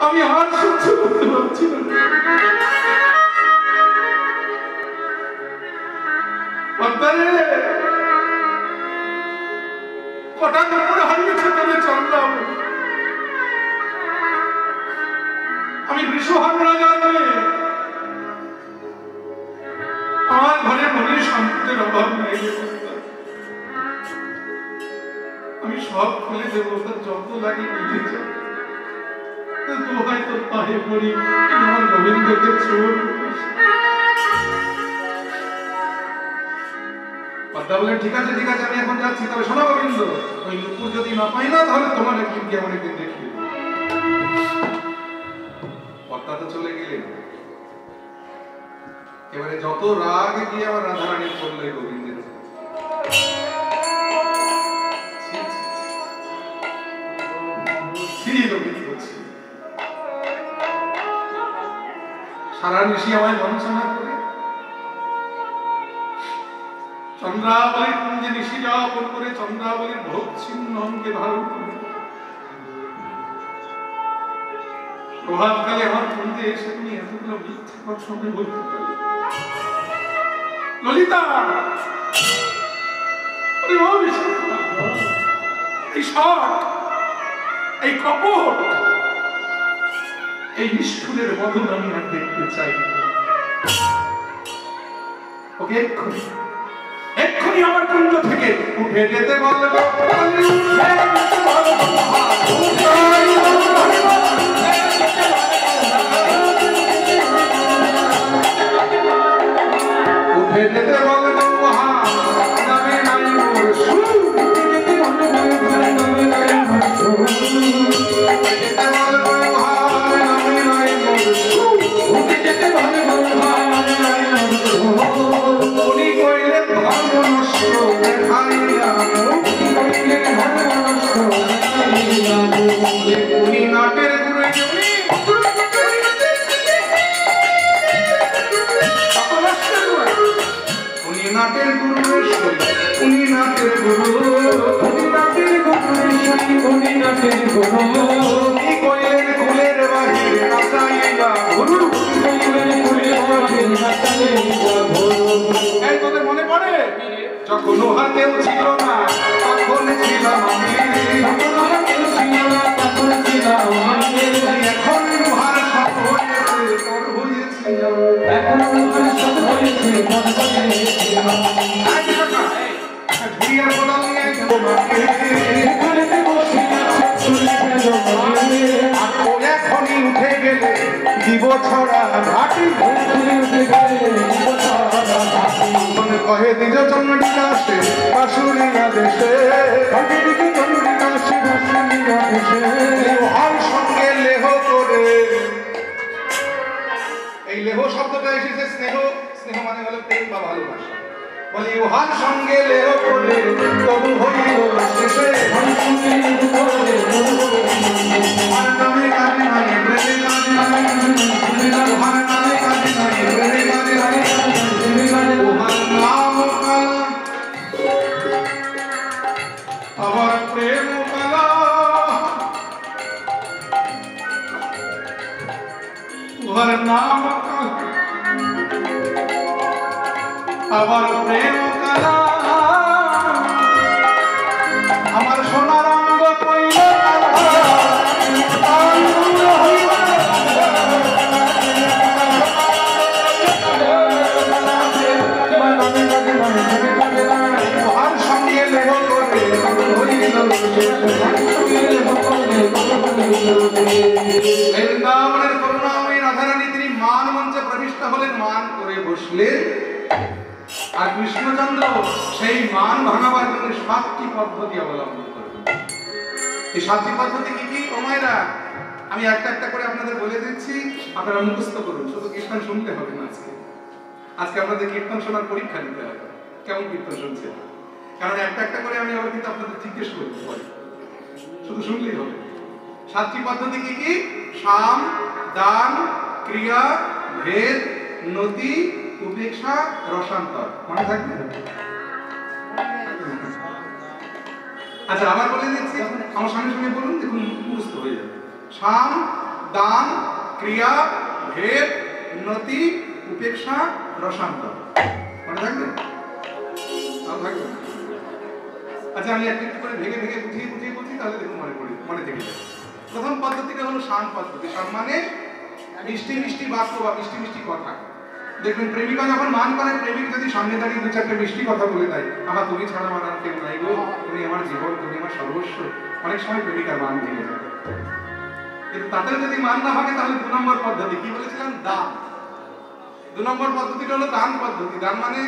আমি আর সহ্য করতে পারছি না। হঠাৎ করে হারিয়েছে তবে চন্দ্রাম। আমি বৃষহান রাজার মেয়ে, আমার ঘরে মনে শান্তির অভাব নাই। আমি সব খুলে দেবো, তার যত লাগে বুঝেছে। তো হয়তো পায়ে পড়ি, আমার গোবিন্দকে ছোট। পদ্মা বলেন, ঠিক আছে ঠিক আছে, আমি এখন যাচ্ছি। তবে শোনো গোবিন্দ, ওই নুপুর যদি না পাই না, তাহলে তোমার একদিন কি আমার একদিন দেখি। পদ্মা তো চলে গেলেন। এবারে যত রাগ গিয়ে আমার রাধারানী চললে গোবিন্দের, সারা নিশি আমায় বঞ্চনা করে চন্দ্রাবলীর কুঞ্জে নিশি যাপন করে চন্দ্রাবলীর ভোগ ছিন্ন অঙ্কে ধারণ করে প্রভাতকালে আমার কুঞ্জে এসে তুমি এতগুলো মিথ্যা কথা বলতে পারি। ললিতা, এই শট, এই কপট, এই নিষ্ঠুরের বদন আমি আর দেখতে চাই। ওকে এক্ষুনি আমার কুঞ্জ থেকে উঠে যেতে বলবো। উঠে যেতে বলবো নামে নাই মোর সুর। মনে পড়ে যখন হাতেও ছিল না তখন ছিলাম আমি, এখন উহার সব হয়েছে পর হয়েছিলাম, এখন উহার সব হয়েছে পর হয়েছিলাম। ঝুড়িয়ার বদল নিয়ে এখনই উঠে গেলে দিব ছড়া ঘাটি, কহে দিজ চন্ডিকা সে বাসুরিয়া দেশে, উহার সঙ্গে লেহ করে। এই লেহ শব্দটা এসেছে স্নেহ, স্নেহ মানে হলো প্রেম বা ভালোবাসা। বলি উহার সঙ্গে লেহ করে তবু হইল শেষে, উহার নামে কাজে নাই প্রেমে কাজে নাই, উহার নামে কাজে নাই প্রেমে কাজে নাই, উহার নাম কালা আবার প্রেম কালা, উহার নাম কালা আবার প্রেম কালা, আমার সোনার অঙ্গ কইল উহার সঙ্গে লেহ করে বৃন্দাবনের করুণাময়ী রাধারানী তিনি মান মঞ্চে প্রবিষ্ট হলেন, মান করে বসলেন। আর কৃষ্ণচন্দ্র সেই মান ভাঙাবার জন্য 7টি পদ্ধতি অবলম্বন করবেন। এই 7টি পদ্ধতি কি কি ওমায়রা আমি একটা একটা করে আপনাদের বলে দিচ্ছি, আপনারা মুখস্থ করুন। শুধু কীর্তন শুনতে হবে না, আজকে আপনাদের কীর্তন শোনার পরীক্ষা নিতে হবে কেমন কীর্তন শুনছে। কারণ একটা একটা করে আমি আবার কিন্তু আপনাদের জিজ্ঞেস করতে পারি, শুধু শুনলেই হবে। 7টি পদ্ধতি কি কি? সাম, দান, ক্রিয়া, ভেদ, নতি, উপেক্ষা, রসান্তর। মনে থাকবে? আচ্ছা আবার বলে দিচ্ছি, আমার সঙ্গে সঙ্গে বলুন, দেখুন মুখস্থ হয়ে যাবে। সাম, দান, ক্রিয়া, ভেদ, উন্নতি, উপেক্ষা, রসান্তর। মনে থাকবে? থাকবে। আচ্ছা, আমি একটু করে ভেঙে ভেঙে বুঝিয়ে বলছি, তাহলে দেখুন মনে থেকে যাবে। প্রথম পদ্ধতিটা হলো শান পদ্ধতি। শান মানে মিষ্টি মিষ্টি বাক্য বা মিষ্টি মিষ্টি কথা। দেখবেন প্রেমিকা যখন মান করে, প্রেমিক যদি সামনে দাঁড়িয়ে দু চারটে মিষ্টি কথা বলে দেয়, আহা তুমি ছাড়া আমার আর কেউ নাই গো, তুমি আমার জীবন, তুমি আমার সর্বস্ব, অনেক সময় প্রেমিকার মান ভেঙে যায়। কিন্তু তাতেও যদি মান না ভাঙে, তাহলে 2 নম্বর পদ্ধতি কি বলেছিলাম? দান। 2 নম্বর পদ্ধতিটা হলো দান পদ্ধতি। দান মানে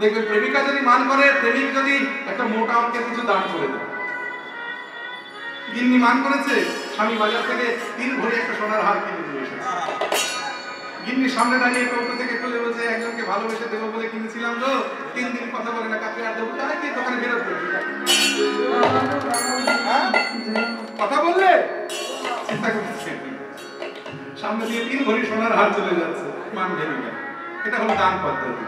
দেখবেন প্রেমিকা যদি মান করে, প্রেমিক যদি একটা মোটা অঙ্কের কিছু দান করে দেয়। গিন্নি মান করেছে, স্বামী বাজার থেকে 3 ভরি একটা সোনার হার কিনে নিয়ে এসেছে। গিন্নির সামনে দাঁড়িয়ে কৌটো থেকে খুলে বলছে, একজনকে ভালোবেসে দেবো বলে কিনেছিলাম গো, 3 দিন কথা বলে না, কাকে আর দেবো, কি দোকানে ফেরত করছি। কথা বললে চিন্তা করছে, সামনে দিয়ে 3 ভরি সোনার হার চলে যাচ্ছে, মান ভেঙে গেল। এটা হলো দান পদ্ধতি।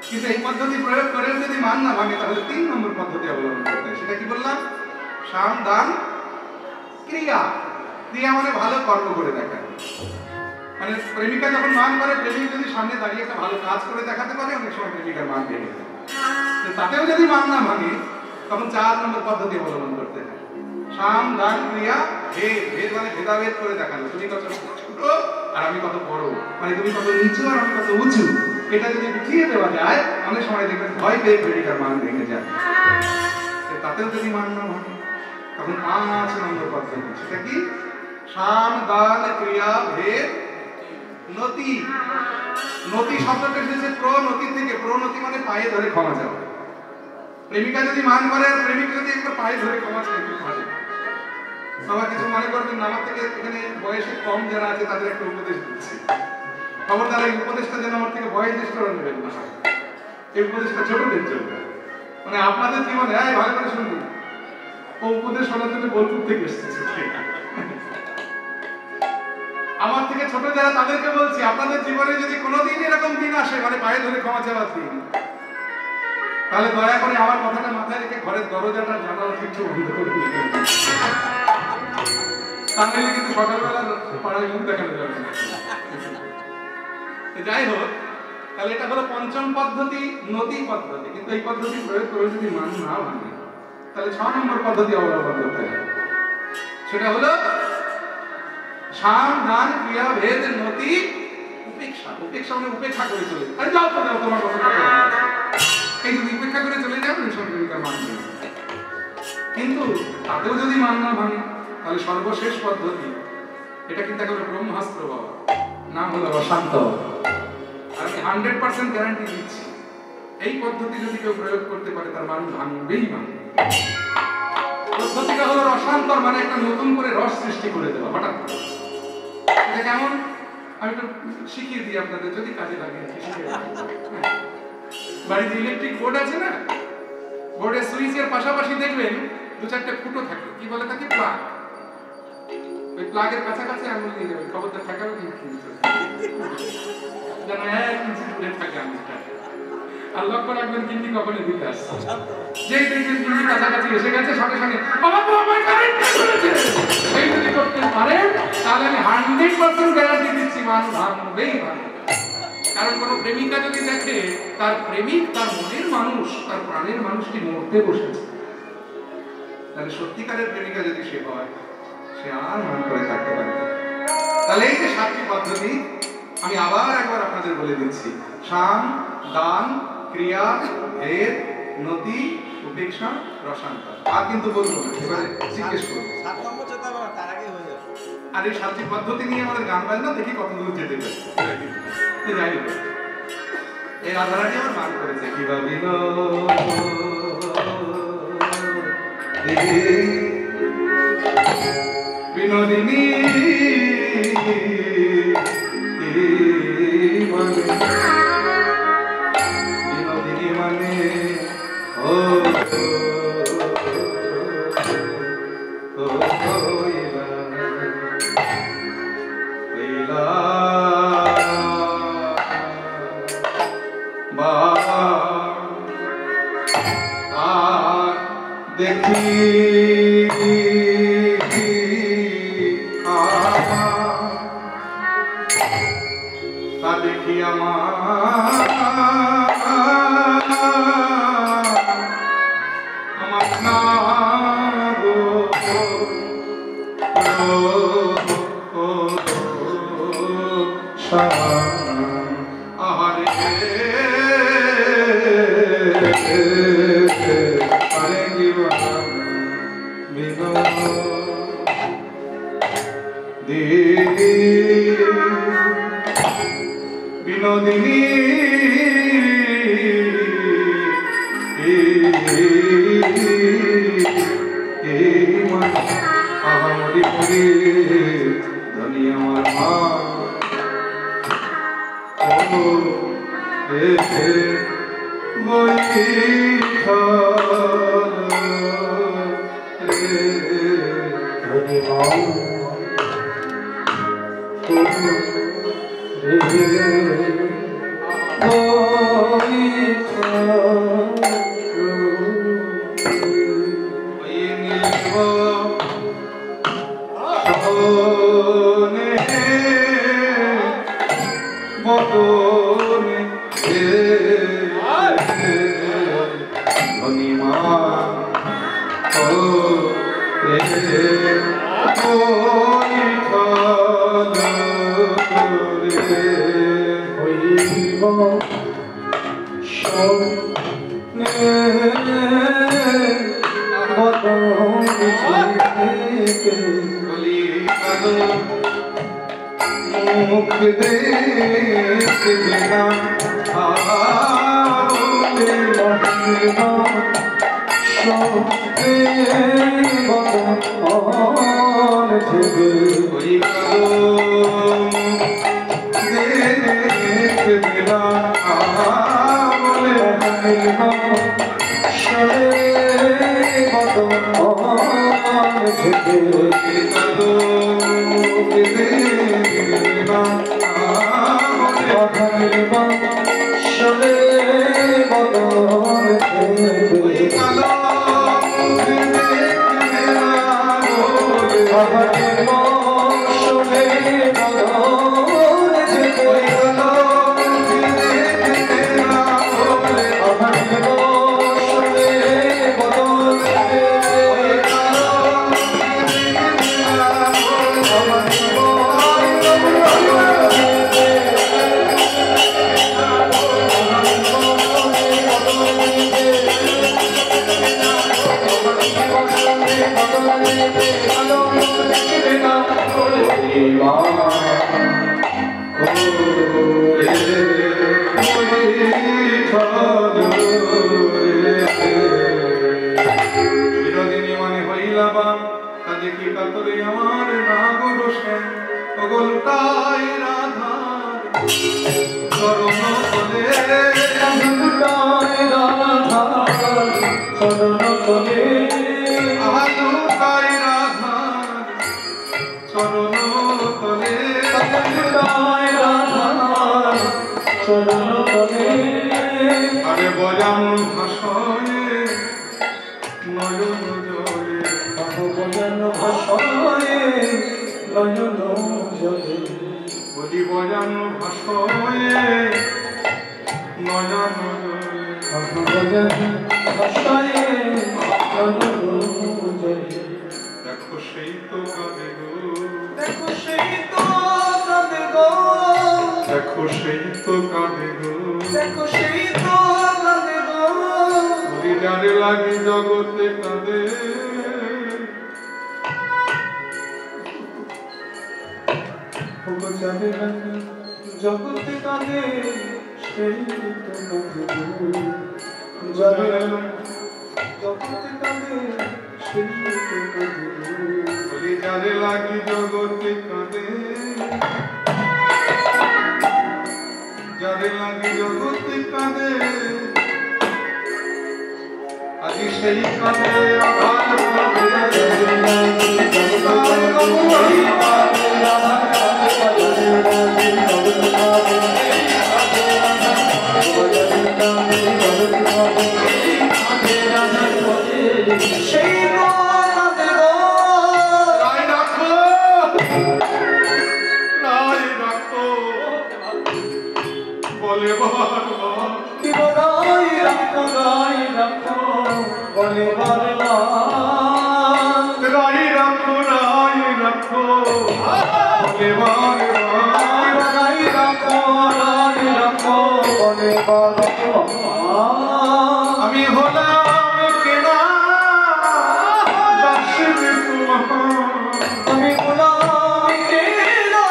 কিন্তু এই পদ্ধতি প্রয়োগ করে যদি মান না ভাঙে, তাহলে 3 নম্বর পদ্ধতি অবলম্বন করতে হয়। সেটা কি বললাম? শান, দান, ক্রিয়া। ক্রিয়া মানে ভালো কর্ম করে দেখা। মানে প্রেমিকা যখন মান করে, প্রেমিক যদি সামনে দাঁড়িয়ে একটা ভালো কাজ করে দেখাতে পারে, অনেক সময় প্রেমিকার মান ভেঙে যায়। তাতেও যদি মান না ভাঙে, তখন 4 নম্বর পদ্ধতি অবলম্বন করতে হয়। শান, দান, ক্রিয়া, ভেদ। ভেদ মানে ভেদাভেদ করে দেখানো। তুমি কত ছোট আর আমি কত বড়, মানে তুমি কত নিচু আর আমি কত উঁচু, এটা যদি বুঝিয়ে দেওয়া যায়, অনেক সময় দেখবেন ভয় পেয়ে প্রেমিকার মান ভেঙে যায়। তাতেও যদি মান না ভাঙে, তখন 5 নম্বর পদ্ধতি। সেটা কি? শান, দান, ক্রিয়া, ভেদ, নতি। নতি শব্দটা এসেছে প্রনতি থেকে। প্রনতি মানে পায়ে ধরে ক্ষমা চাওয়া। প্রেমিকা যদি মান করে আর প্রেমিক যদি একবার পায়ে ধরে ক্ষমা চায়, একটু ভালো। সবাই কিছু মনে করবেন, আমার থেকে এখানে বয়সে কম যারা আছে তাদের একটা উপদেশ দিচ্ছি। খবরদার এই উপদেশটা যেন আমার থেকে বয়স জ্যেষ্ঠরা নেবেন না। এই উপদেশটা ছোটদের জন্য, মানে আপনাদের জীবনে ভালো করে শুনবেন। ও উপদেশ শোনার জন্য বোলপুর থেকে এসেছে। আমার থেকে ছোট যারা, তাদেরকে বলছি, আপনাদের জীবনে যদি কোনোদিন এরকম দিন আসে, মানে পায়ে ধরে ক্ষমা চাওয়ার দিন, তাহলে দয়া করে আমার কথাটা মাথায় রেখে ঘরের দরজাটা জানালা কিছু বন্ধ করে দিবেন। তাহলে কিন্তু সকালবেলা পাড়ায় মুখ দেখানো যাবে না। যাই হোক, তাহলে এটা হলো 5ম পদ্ধতি, নতি পদ্ধতি। কিন্তু এই পদ্ধতি প্রয়োগ করে যদি মান না ভাঙে, তাহলে 6 নম্বর পদ্ধতি অবলম্বন করতে হবে। সেটা হলো শান, দান, ক্রিয়া, ভেদ, নতি, উপেক্ষা। উপেক্ষা মানে উপেক্ষা করে চলে যায়। আরে যাও তো, যাও, তোমার কথা। এই যদি উপেক্ষা করে চলে যাবে, প্রেমিকার মান ভাঙে। কিন্তু তাতেও যদি মান না ভাঙে, তাহলে সর্বশেষ পদ্ধতি, এটা কিন্তু একেবারে ব্রহ্মাস্ত্র বাবা, নাম হলো রসান্ত। আর আমি 100% গ্যারান্টি দিচ্ছি, এই পদ্ধতি যদি কেউ প্রয়োগ করতে পারে, তার মান ভাঙবেই ভাঙবে। পদ্ধতিটা হলো রসান্তর, মানে একটা নতুন করে রস সৃষ্টি করে দেওয়া হঠাৎ। এটা কেমন? আমি একটু শিখিয়ে দিই আপনাদের, যদি কাজে লাগে। বাড়িতে ইলেকট্রিক বোর্ড আছে না, বোর্ডের সুইচের পাশাপাশি দেখবেন 2-4টে ফুটো থাকে, কি বলে থাকে? প্লাগ। ওই প্লাগের কাছাকাছি আঙুল নিয়ে যাবেন, খবরদার ঠেকাবে কিন্তু যেন 1 ইঞ্চি দূরে থাকে আঙুলটা। আর লক্ষ্য রাখবেন গিন্নি কখনো দিতে আসছে। যেই দেখবেন গিন্নি কাছাকাছি এসে গেছে, সঙ্গে সঙ্গে বাবা তো আমার কারেন্টটা ধরেছে, এই যদি করতে পারেন, তাহলে আমি 100% গ্যারান্টি দিচ্ছি, মান ভাঙবেই ভাঙবে। কারণ কোনো প্রেমিকা যদি দেখে তার প্রেমিক, তার মনের মানুষ, তার প্রাণের মানুষটি মরতে বসেছে, তাহলে সত্যিকারের প্রেমিকা যদি সে হয়, সে আর মান করে থাকতে পারে না। তাহলে এই যে 7টি পদ্ধতি আমি আবার একবার আপনাদের বলে দিচ্ছি: শান, দান, ক্রিয়া, ভেদ, নতি, উপেক্ষা, রসান্তর। আর কিন্তু বলবো না, এবারে জিজ্ঞেস করবো। আর এই 7টি পদ্ধতি নিয়ে আমাদের গান বাজনা দেখি কত দূর যেতে পারে। যাই হোক, এই রাধারানী আমার মান করেছে কি ভাবিল বিনোদিনী বিনোদিনী মানে ও দেখি তা দেখি আমার না গো আহারে আরে বিনোদিনী আহামরি পরে ধনী আমার মা মুখ দেখতে না বনে বনে বানাই রাখো রানী রাখো বনে বনে আমি হলাম কেনা দাসী তোমার আমি গোলাম কেনা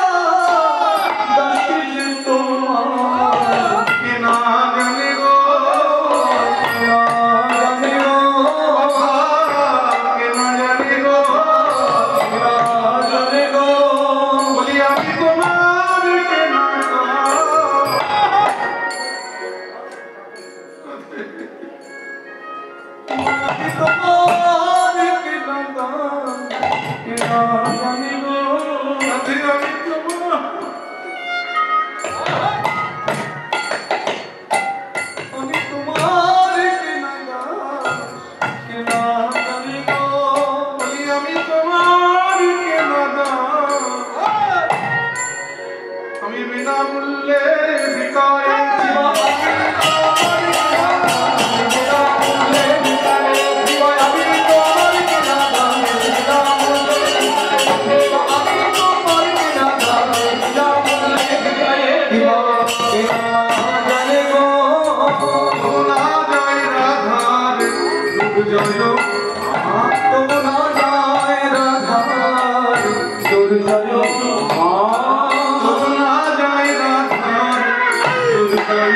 দাসী তোমার কেনা জানে গো জানি গো কেনা জানে গো জানি গো বলি আমি তোমার কেনা আমি তোমার কেনা কেনা জানি গো আমি তোমার আমি তোমার কেনা কেনা জানি গো বলি আমি তোমার কেনা আমি বিনামূল্যে বিকায়েছি না যায় রাধার রূপ জয় না যায় রাধার রূপ জয়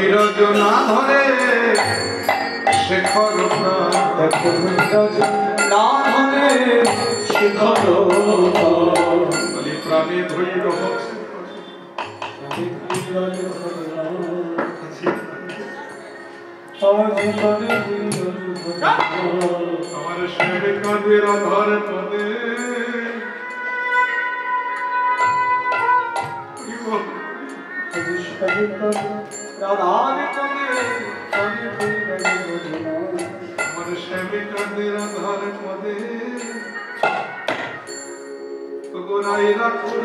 ধৈর্য না ধরে শেখর বলি প্রাণে ধৈর্য হোক আমার সেবিকাদের আধার পদে আমার সেবিকাদের আধার পদে তো গোড়াই রাখো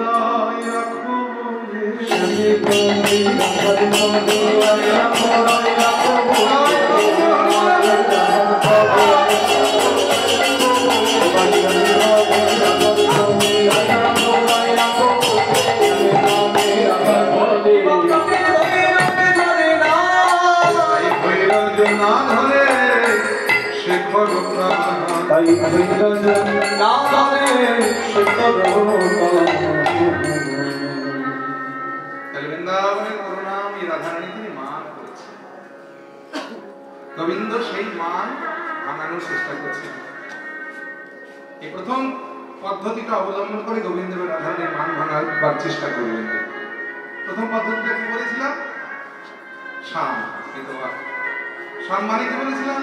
ধৈর্য না ধরে শেখর তাই না ধরে বৃন্দাবনের করুণা আমি রাধারানী তিনি মান করেছে গোবিন্দ সেই মান ভাঙানোর চেষ্টা করছে এই প্রথম পদ্ধতিটা অবলম্বন করে গোবিন্দ রাধারানীর মান ভাঙার চেষ্টা করলেন প্রথম পদ্ধতিটা কি বলেছিলাম শাম শাম মানে কি বলেছিলাম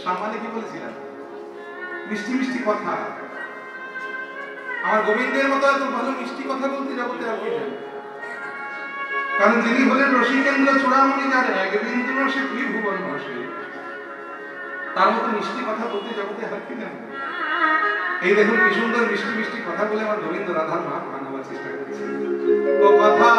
শাম মানে কি বলেছিলাম মিষ্টি মিষ্টি কথা আমার গোবিন্দের মতো এত ভালো মিষ্টি কথা বলতে জগতে আর কি জানে কারণ যিনি হলেন রসিকেন্দ্র চূড়ামণি যার এক বিন্দু সে ত্রিভুবন বসে তার মতো মিষ্টি কথা বলতে জগতে আর কি জানে এই দেখুন কি সুন্দর মিষ্টি মিষ্টি কথা বলে আমার গোবিন্দ রাধার মান ভাঙাবার চেষ্টা করছে ও কথা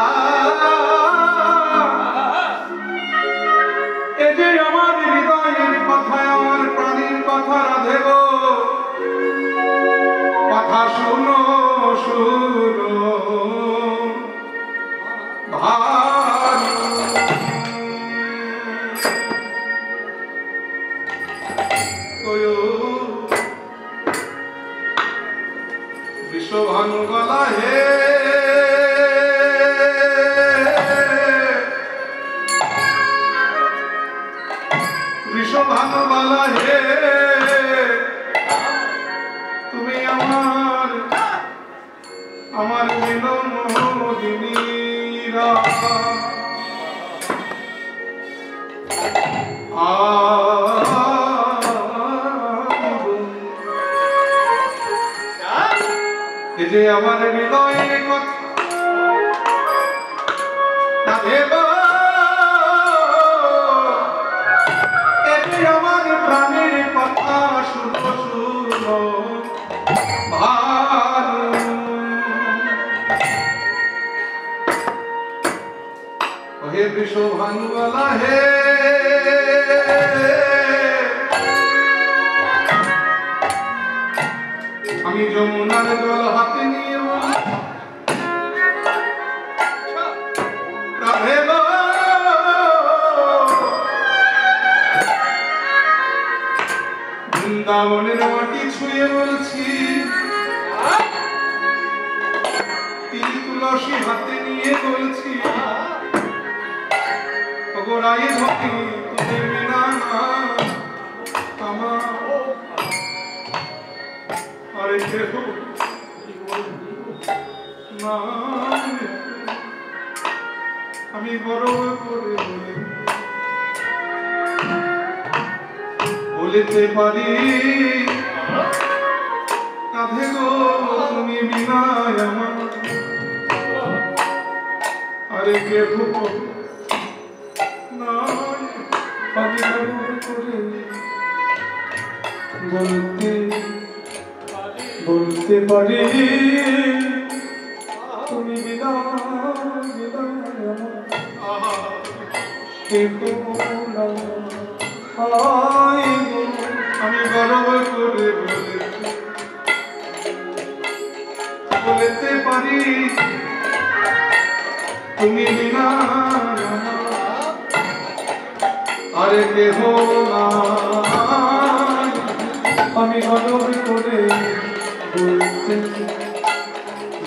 এই যে আমার হৃদয়ের কথা আমার প্রাণীর কথা রাধে গো কথা শুনো শুনো ভাই বিশ্বভানু গলা হে বিশ্বভানু গলা হে তুমি আমার বিনোদিনীরা এই যে আমার হৃদয়ের কথা না ভেব এই যে আমার প্রাণের কথা শুনো শুনো ভালো হে বিশ্বভানুবালা হে বৃন্দাবনের মাটি ছুঁয়ে বলছি, তিল তুলসী হাতে নিয়ে বলছি, গোড়ায় ধরি তুমি বিনা আমার আরে কেহ না। আমি বড় করে বলিতে পারি, কাঁধে গো তুমি বিনা আমার আরে কেহ আমি করে বলতে পারি, তুমি বিনা আমি গর্ব করে বলতে পারি, তুমি বিনা আরে কেহ না। আমি গর্ব করে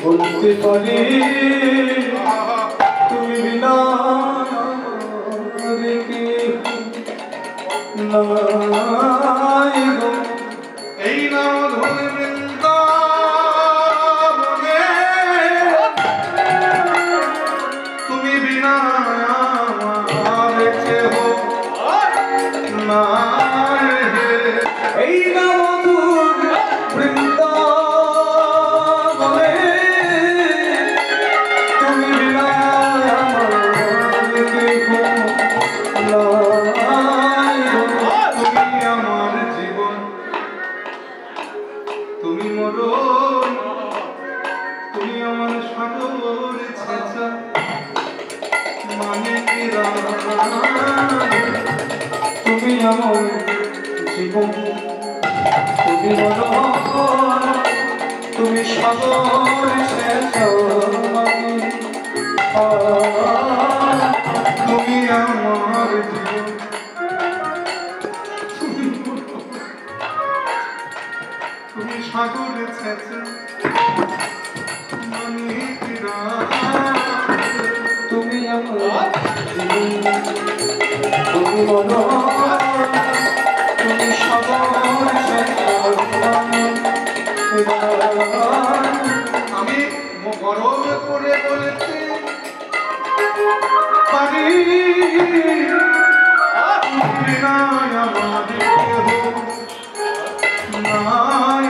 বলতে পারি, তুমি বিনা এই নাম ধরে বৃন্দাবনে তুমি বিনা কেহ না। এই নাম বৃন্দাবনে তুমি বিনা তুমি আমার জীবন, তুমি মরণ, তুমি আমার সাগর ছেঁচা মানে তুমি আমার জীবন, তুমি মরণ, তুমি সাগর শেষা তুমি আমার জীবন, তুমি সাগর ছেঁচা মানে তুমি আমার জীবন, তুমি মরণ, তুমি সাগর শেষা। আমি গর্ব করে বলতে পারি, বিনা আমার কেহ নাই।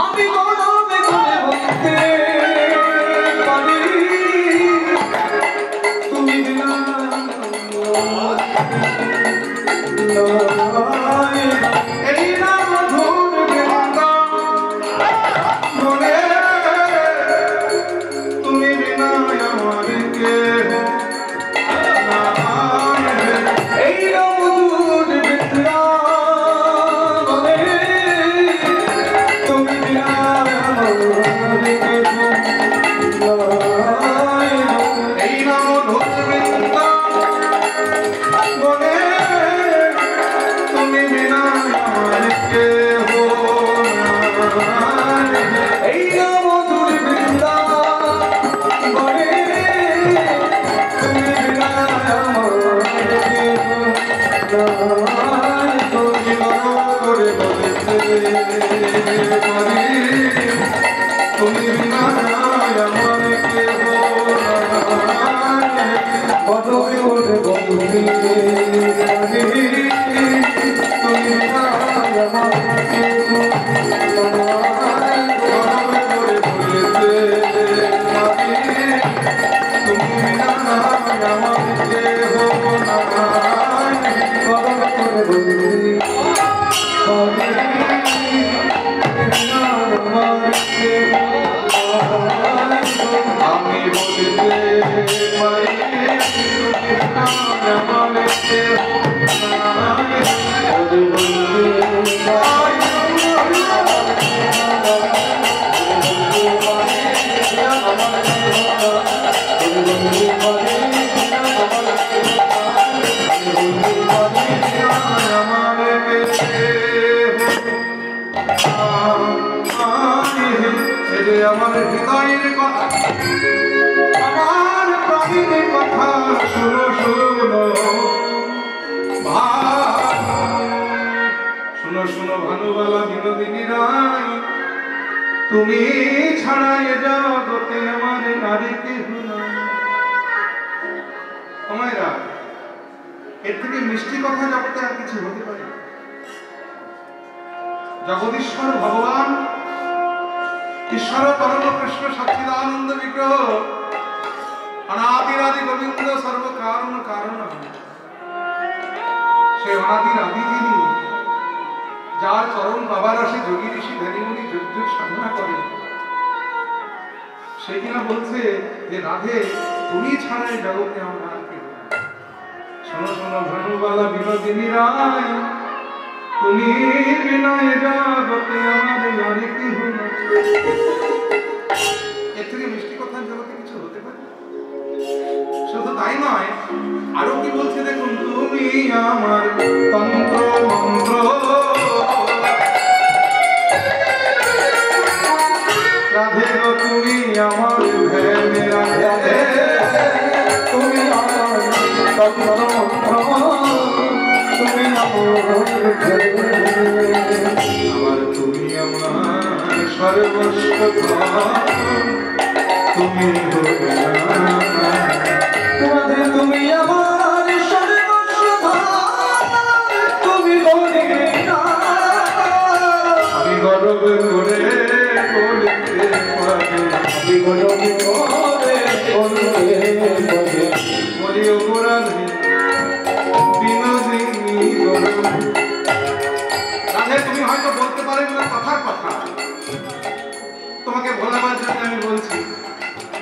আমি গর্বে করে বলতে পারি, তুমি বিনা এই নাম ধরে বৃন্দাবনে তুমি বিনা আমার কেহ নাই। এই রমদূর বৃন্দাবনে তুমি বিনা এই নাম ধরে বৃন্দাবনে তুমি বিনা আমার কেহ নাই। এই রমদূর বৃন্দাবনে তুমি বিনা তুমি গর্ব করে বলতে পারি, তুমি বিনা আমার কেহ নাই। গর্বে করে বলতে পারি, তুমি বিনা আমার কেহ নাই। গর্ব করে বলতে পারি, তুমি বিনা আমার কেহ নাই। গর্বে করে বলতে পারি, আমার কেহ নাই। আমি বলতে পারি, তুমি বিনা আমার কেহ নাই। আমার আমার হৃদয়ের কথা, আমার প্রাণের কথা শুনো শুনো শুনো শুনো ভানুবালা বিনোদিনী রায়, তুমি ছাড়া এ জগতে আমার নারী কেহ নাই। আমায়রা এর থেকে মিষ্টি কথা জগতে আর কিছু হতে পারে? জগদীশ্বর ভগবান ঈশ্বর পরম কৃষ্ণ সচ্চিদানন্দ বিগ্রহ অনাদিরাদি গোবিন্দ সর্বকারণ কারণ, সে অনাদিরাদি যিনি, যার চরণ বাবার আসে যোগী ঋষি ধ্যানীমুনি যুগ সাধনা করে, সে কিনা বলছে যে রাধে তুমি ছাড়া এই জগতে আমার আর কেউ নাই। শোনো শোনো ভানুবালা বিনোদিনী রায়, তুমি বিনা এ জগতে আমার নারী কেহ নাই। এর থেকে মিষ্টি কথা জগতে কিছু হতে পারে? শুধু তাই নয়, আরো কি বলছে দেখুন, তুমি আমার তন্ত্র মন্ত্র, রাধে গো তুমি আমার ধ্যানে রাধে, তুমি আমার তন্ত্র মন্ত্র, তুমি আমার তুমি আমার সর্বস্ব, তুমি রাধে তুমি আমার সর্বস্ব, তুমি আমি গর্ব করে বলতে পারি, আমি গর্ব করে বলতে বলি অপরাধী বিনোদিনী রাধে, তুমি হয়তো বলতে পারেন না কথার কথা, তোমাকে ভোলাবার জন্য আমি বলছি,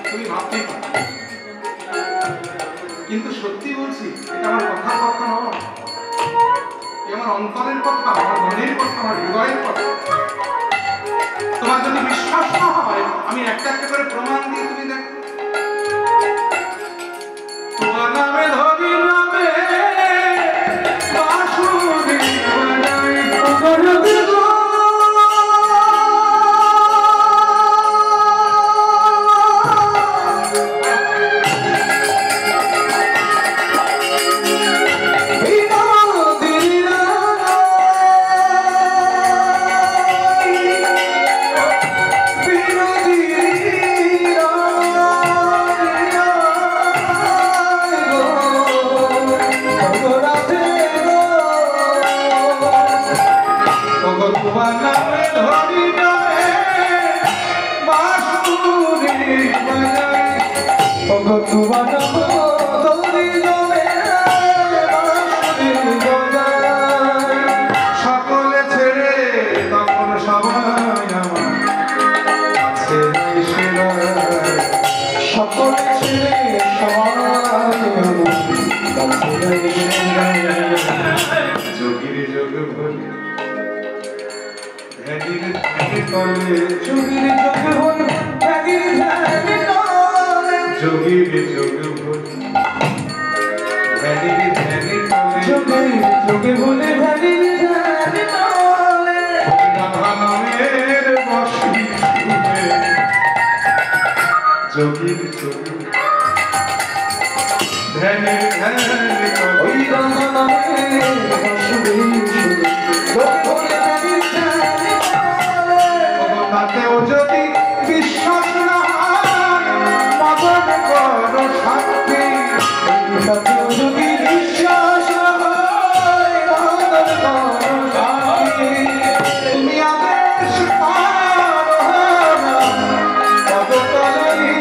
তুমি ভাবতেই পারো, কিন্তু সত্যি বলছি এটা আমার কথার কথা নয়, আমার অন্তরের কথা, আমার মনের কথা, আমার হৃদয়ের কথা। তোমার যদি বিশ্বাস না হয় আমি একটা একটা করে প্রমাণ দিয়ে তুমি দেখো। তোমার নামে ধরি নামে বাঁশুরি বাজাই, গরবে গো তোমার নামে ধরি নামে বাঁশুরি বাজাই, তোমার ধরি নামে বাঁশুরি বাজাই, সকলে ছেড়ে তখন সবাই আমার কাছে এসে রয়। সকলে ছেড়ে সবাই যোগীর যোগ ভরে ধ্যানীর ধ্যানে তলে, যোগীর যোগ হল ধ্যানীর ধ্যানে তলে, যোগীর যোগ ভরে ধ্যানীর ধ্যানে তলে, যোগীর যোগ হল ধ্যানীর ধ্যানে তলে, রাধা নামের বাঁশি শুনে যোগীর যোগ ধ্যানীর ধ্যানে তলে, ওই রাধা নামে বাঁশুরি সুরে, যোগ হল ধ্যানীর ধ্যানে তলে, তাতেও যদি বিশ্বাস না হয় মদন করো সাক্ষী, তাতেও যদি বিশ্বাস হয় মদন করো সাক্ষী, তুমি আদেশ পারো না পদতলে,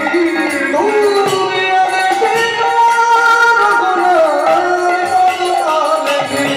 তুমি আদেশে করো না পদতলে,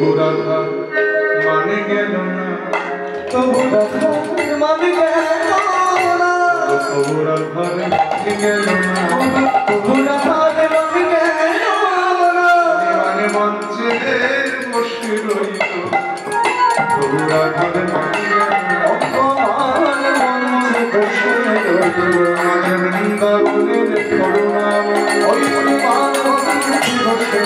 তবু রাধা মানে গেল না, তবু রাধার মানে গেল না, তবু রাধার মানে গেল না, তবু রাধার মানে গেল না, মানে মঞ্চে বসে রইল, তবু রাধার মানে গেল না, অপমান মঞ্চে বসে রইল, মানে বৃন্দাবনের করুণাময়, ওই পার্বতী বসে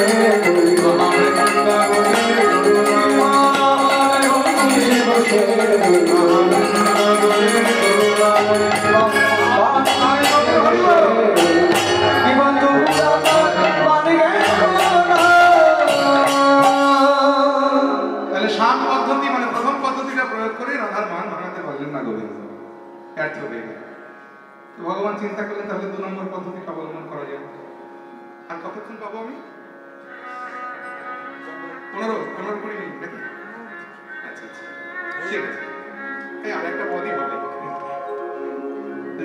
রইল, মানে বৃন্দাবনের করুণাময়, বসে রইল, বৃন্দাবনের করুণাময়, তাহলে সাম পদ্ধতি মানে প্রথম পদ্ধতিটা প্রয়োগ করে রাধার মান ভাঙাতে পারলেন না গোবিন্দ, ব্যর্থ হয়ে গেল। তো ভগবান চিন্তা করলেন তাহলে 2 নম্বর পদ্ধতি অবলম্বন করা যায়। আর কতক্ষণ পাবো আমি? 15-20 মিনিট নাকি? আচ্ছা আচ্ছা, ঠিক আছে, এই আরেকটা পদই হবে।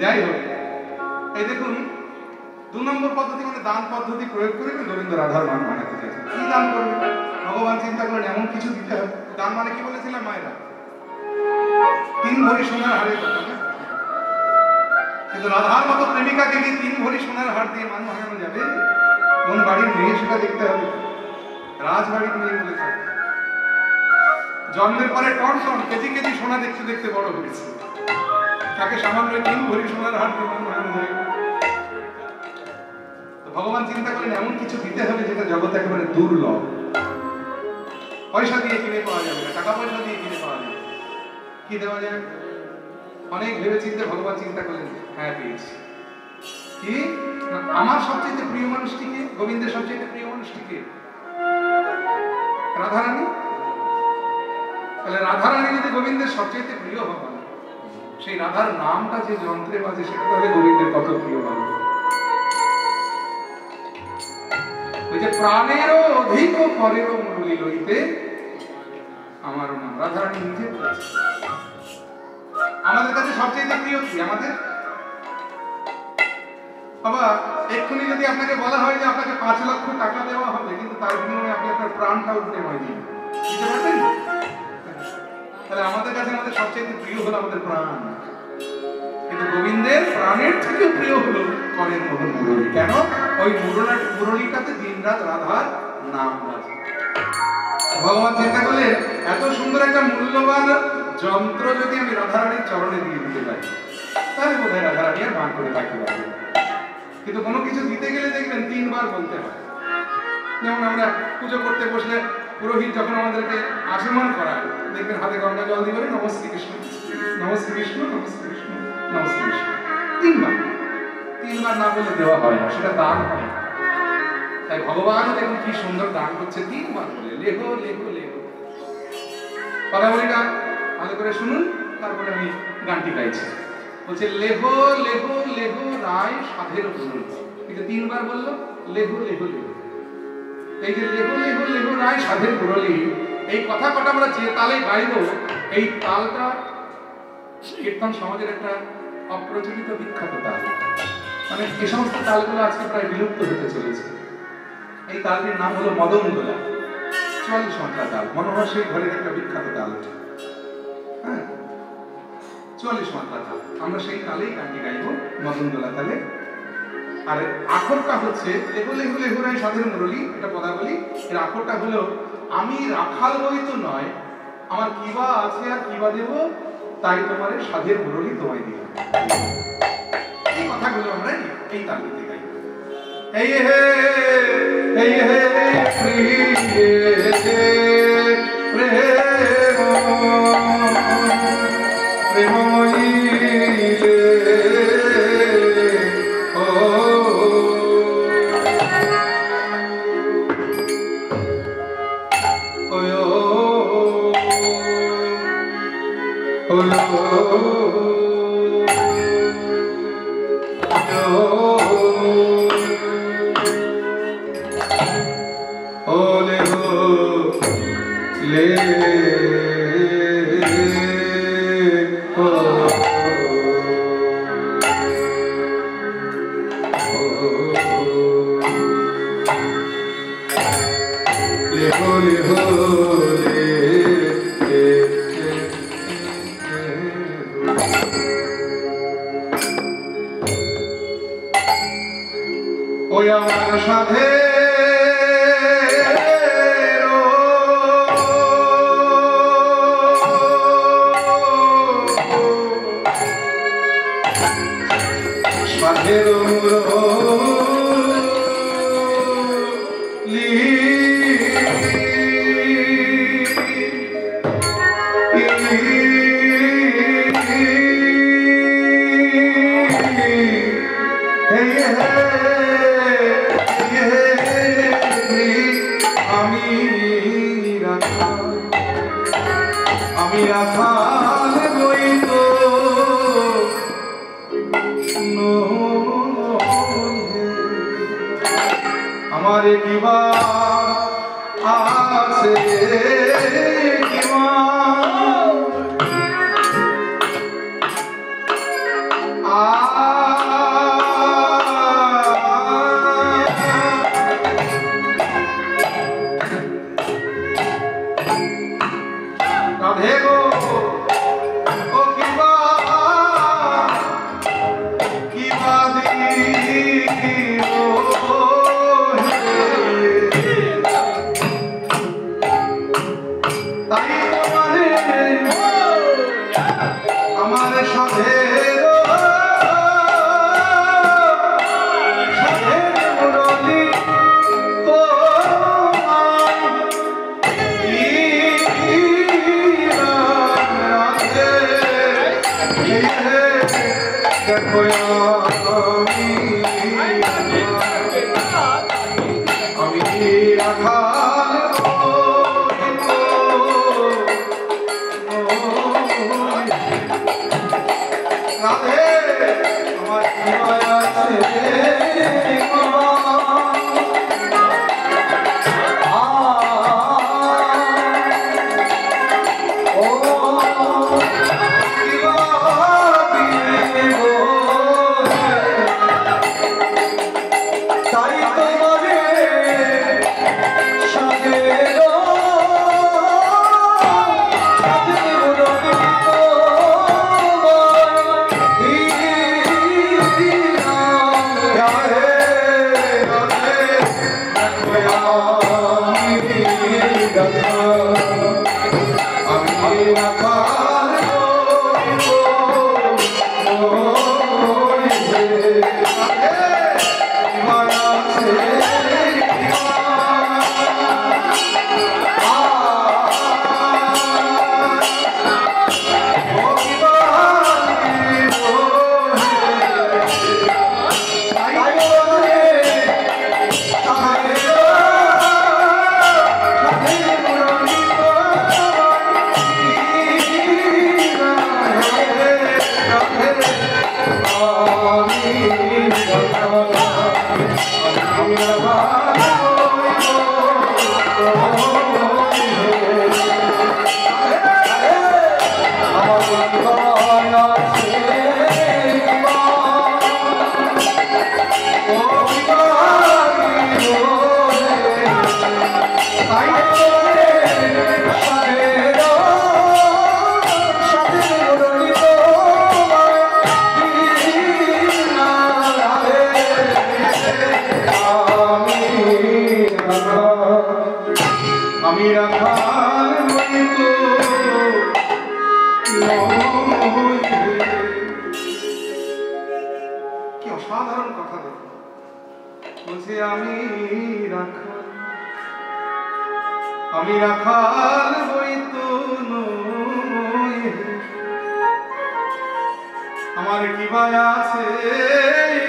যাই হোক, এই দেখুন 2 নম্বর পদ্ধতি মানে দান পদ্ধতি প্রয়োগ করে গোবিন্দ রাধার মান ভাঙাতে চাইছেন। কি দান করবেন? ভগবান চিন্তা করলেন এমন কিছু দিতে হবে। দান মানে কি বলেছিলাম মায়েরা? 3 ভরি সোনার হারের কথা না? কিন্তু রাধার মতো প্রেমিকাকে কি 3 ভরি সোনার হার দিয়ে মান ভাঙানো যাবে? কোন বাড়ির মেয়ে সেটা দেখতে হবে। রাজবাড়ির মেয়ে বলে থাকে, জন্মের পরে টন টন কেজি কেজি সোনা দেখতে দেখতে বড় হয়েছে, তাকে সামান্য 3 ভরি সোনার হার দিয়ে মান ভাঙানো যায়? ভগবান চিন্তা করেন এমন কিছু দিতে হবে যেটা জগতে একেবারে দুর্লভ, পয়সা দিয়ে কিনে পাওয়া যাবে না, টাকা পয়সা দিয়ে কিনে পাওয়া যাবে। কি দেওয়া যায়? অনেক ভেবে চিন্তে ভগবান চিন্তা করলেন, হ্যাঁ পেয়েছি। কি? আমার সবচেয়ে প্রিয় মানুষটিকে, গোবিন্দের সবচেয়ে প্রিয় মানুষটিকে রাধারানী। তাহলে রাধারানী যদি গোবিন্দের সবচেয়ে প্রিয় হন, সেই রাধার নামটা যে যন্ত্রে বাজে সেটা তাহলে গোবিন্দের কত প্রিয় হবে। ওই যে প্রাণেরও অধিক পরেরও মুরলি লইতে আমার নাম, রাধারানী নিজে বলেছে। আমাদের কাছে সবচেয়ে প্রিয় কি? আমাদের বাবা এক্ষুনি যদি আপনাকে বলা হয় যে আপনাকে 5 লক্ষ টাকা দেওয়া হবে, কিন্তু তার বিনিময়ে আপনি আপনার প্রাণটাও বিনিময় দিন, দিতে পারবেন? তাহলে আমাদের কাছে আমাদের সবচেয়ে প্রিয় হলো আমাদের প্রাণ, কিন্তু গোবিন্দের প্রাণের থেকে প্রিয় হলো কনের মধুর মুরলী। কেন? ওই মুরলীটাতে দিন রাত রাধার নাম বাজে। ভগবান চিন্তা করলেন এত সুন্দর একটা মূল্যবান যন্ত্র যদি আমি রাধারানীর চরণে দিয়ে দিতে পারি, তাহলে বোধহয় রাধারানী আর মান করে থাকতে পারবে। কিন্তু কোনো কিছু দিতে গেলে দেখবেন 3 বার বলতে হয়। যেমন আমরা পুজো করতে বসলে পুরোহিত যখন আমাদেরকে আচমন করায়, দেখবেন হাতে গঙ্গা জল দিয়ে বলে নমঃ শ্রীকৃষ্ণ, নমঃ শ্রীকৃষ্ণ, নমঃ শ্রীকৃষ্ণ, নমঃ শ্রীকৃষ্ণ। 3 বার না বলে দেওয়া হয় না, সেটা দান হয়। তাই ভগবানও দেখুন কি সুন্দর দান করছে, 3 বার বলে লেহো লেহো লেহো। পদাবলীটা ভালো করে শুনুন, তারপরে আমি গানটি গাইছি। বলছে লেহো লেহো লেহো রায় সাধের মুরলী। এই যে 3 বার বললো লেহো লেহো লেহো, এই যে লেহো লেহো লেহো রায় সাধের মুরলী, এই কথা কটা আমরা যে তালে গাইবো, এই তালটা কীর্তন সমাজের একটা অপ্রচলিত বিখ্যাত তাল। মানে এই সমস্ত তালগুলো আজকে প্রায় বিলুপ্ত হতে চলেছে। এই তালটির নাম হলো মদনগোলা, 44 মাত্রা তাল। মনোহর সেই ঘরের একটা বিখ্যাত তাল, হ্যাঁ 44 মাত্রা তাল। আমরা সেই তালেই গানটি গাইবো, মদনগোলা তালে। আর আখরটা হচ্ছে লেহো লেহো লেহো রায় সাধের মুরলী, এটা পদাবলী। এর আখরটা হলো আমি রাখাল বই তো নয়, আমার কিবা আছে আর কিবা দেব, তাই তোমার সাধের মুরলী তোমায় দিলাম। এই কথাগুলো আমরা এই তালিতে গাই। এই হে এই হে Holy, holy. আমি রাখাল বই তো আমার কিবা আছে কিবা রাধে গো ও কিবা কিবা দিও তাই তোমারে আমার সাথে আমি রাখাল রাধে আমার আমি রাখাল বই তো কি অসাধারণ কথা দেখো বলছে আমি রাখাল বই তো আমার কিবা আছে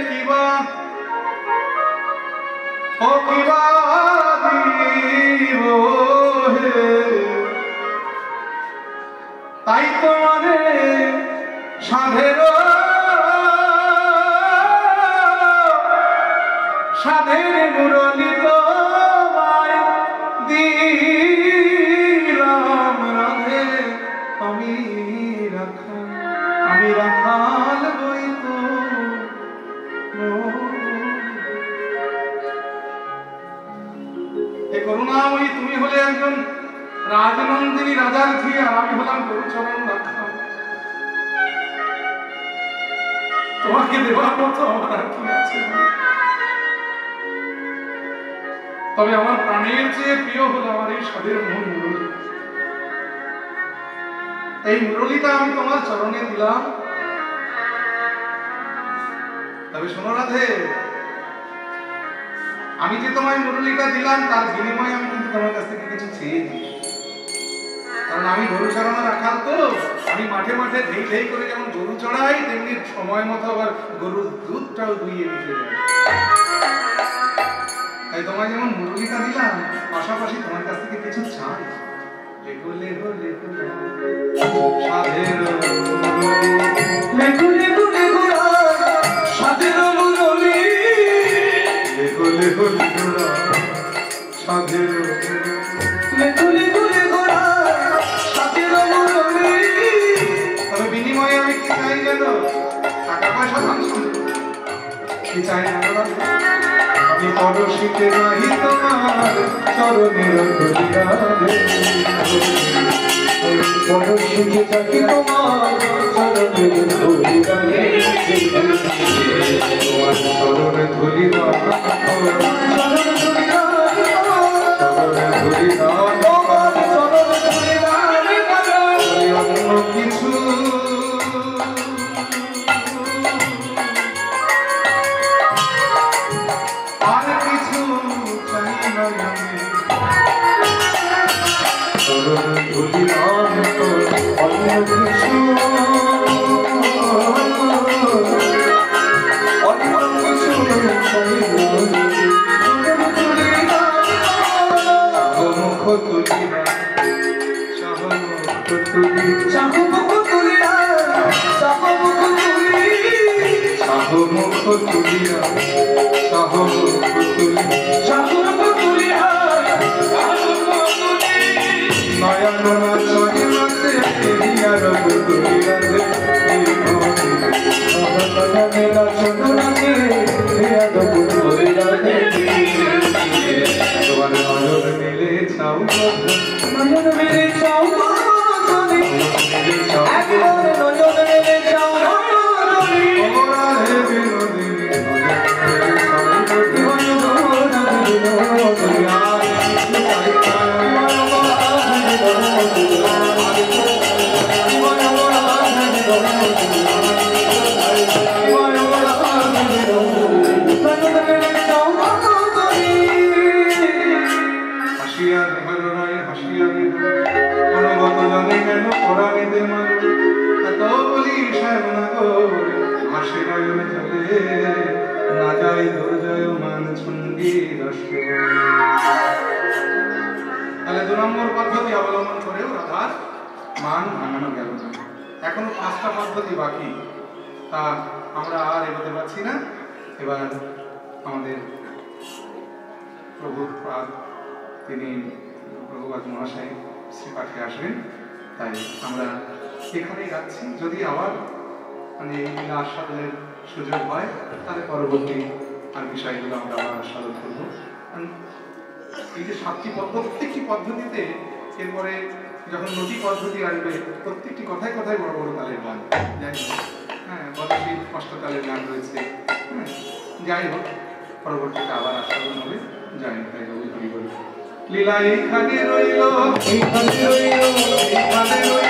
কিবা ও কিবা দিব হে তাই তোমারে সাধের মুরলি তোমায় দিলাম রাধে আমি রাখাল বই তো করুণাময়ী তুমি হলে একজন রাজনন্দিনী রাজার ঝি আর আমি হলাম গরুচরণ রাখাল তোমাকে দেওয়ার মতো আমার আর কি আছে তবে আমার প্রাণের চেয়ে প্রিয় হলো আমার এই সাধের মন মুরলী এই মুরলীটা আমি তোমার চরণে দিলাম তবে শোনো রাধে আমি যে তোমায় মুরলীটা দিলাম তার বিনিময়ে আমি কিন্তু তোমার কাছ থেকে কিছু চেয়ে নিই কারণ আমি গরু চড়ানো রাখাল তো আমি মাঠে মাঠে ধেই ধেই করে যেমন গরু চড়াই তেমনি সময় মতো আবার গরুর দুধটাও দুইয়ে দিতে যাই তাই তোমায় যেমন মুরলীটা দিলাম পাশাপাশি তোমার কাছ থেকে কিছু চাই লেগো লেগো লেগো সাধের লেখো লেখো লেখো সাধের মুরলি লেখো লেখো লেখো সাধের লেখো লেখো লেখো সাধের মুরলি। তবে বিনিময়ে আমি কি চাই জানো? টাকা পয়সা ধন সম্পদ কি চাই জানো? আমি পরশিতে নাহি তোমার চরণের ধুলিয়ারে পরশিকে থাকি তোমার চরণের ধুলিয়ারে তোমার চরণে ধুলি দাও চরণ ধুলিয়ারে চরণে ধুলি দাও তোমার চরণ ধুলিয়ারে অন্য কিছু আর কিছু চাই না আমি চরণ ধুলি দাও অন্য কিছু অন্য কিছু চাই না। মুখ তুলিয়া মুখ তুলি চাহু মুখ তুলিয়া চাহু মুখ তুলি চাহু মুখ তুলিয়া চাহু মুখ তুলি চাহু মুখ তুলিয়া চাহু মুখ তুলি নয়ন নাচে নাচে পিয়ার তুলিয়া রে মেলা ছোটো নাচে প্রিয়া দো তুলিয়া রে তোমার নয়ন মিলে চাও নয়ন মেরে চাও তুমি একবার নয়ন মেরে চাও তুমি ওরা হে বিনোদিনী জীবন গোনা বিনোদিয়া হাসিয়া নেহর রায় হাসিয়া অনুগত জনে কেন পরাণীতে মান এত বলি শ্যামনা গো হাসি নয়ন চলে না যায় দুর্জয় মান ছন্দি রস তাহলে 2 নম্বর পদ্ধতি অবলম্বন করেও রাধার মান ভাঙানো গেল না। এখনো 5টা পদ্ধতি বাকি, তা আমরা আর এগোতে পারছি না। এবার আমাদের প্রভুর পাদ তিনি প্রভুপাদ মহাশয় শ্রীপাঠে আসবেন, তাই আমরা এখানেই রাখছি। যদি আবার মানে লীলা আস্বাদনের সুযোগ হয় তাহলে পরবর্তী আর বিষয়গুলো আমরা আবার আস্বাদন করবো। এই যে 7টি প্রত্যেকটি পদ্ধতিতে এরপরে যখন নদী পদ্ধতি আসবে প্রত্যেকটি কথায় কথায় বড় বড় তালের গান, যাই হোক হ্যাঁ বদশী অষ্টতালের গান রয়েছে, হ্যাঁ যাই হোক পরবর্তীতে আবার আস্বাদন হবে। যাই হোক তাই রবি হরি বলি লীলা এইখানে রইল এইখানে রইল এইখানে রইল।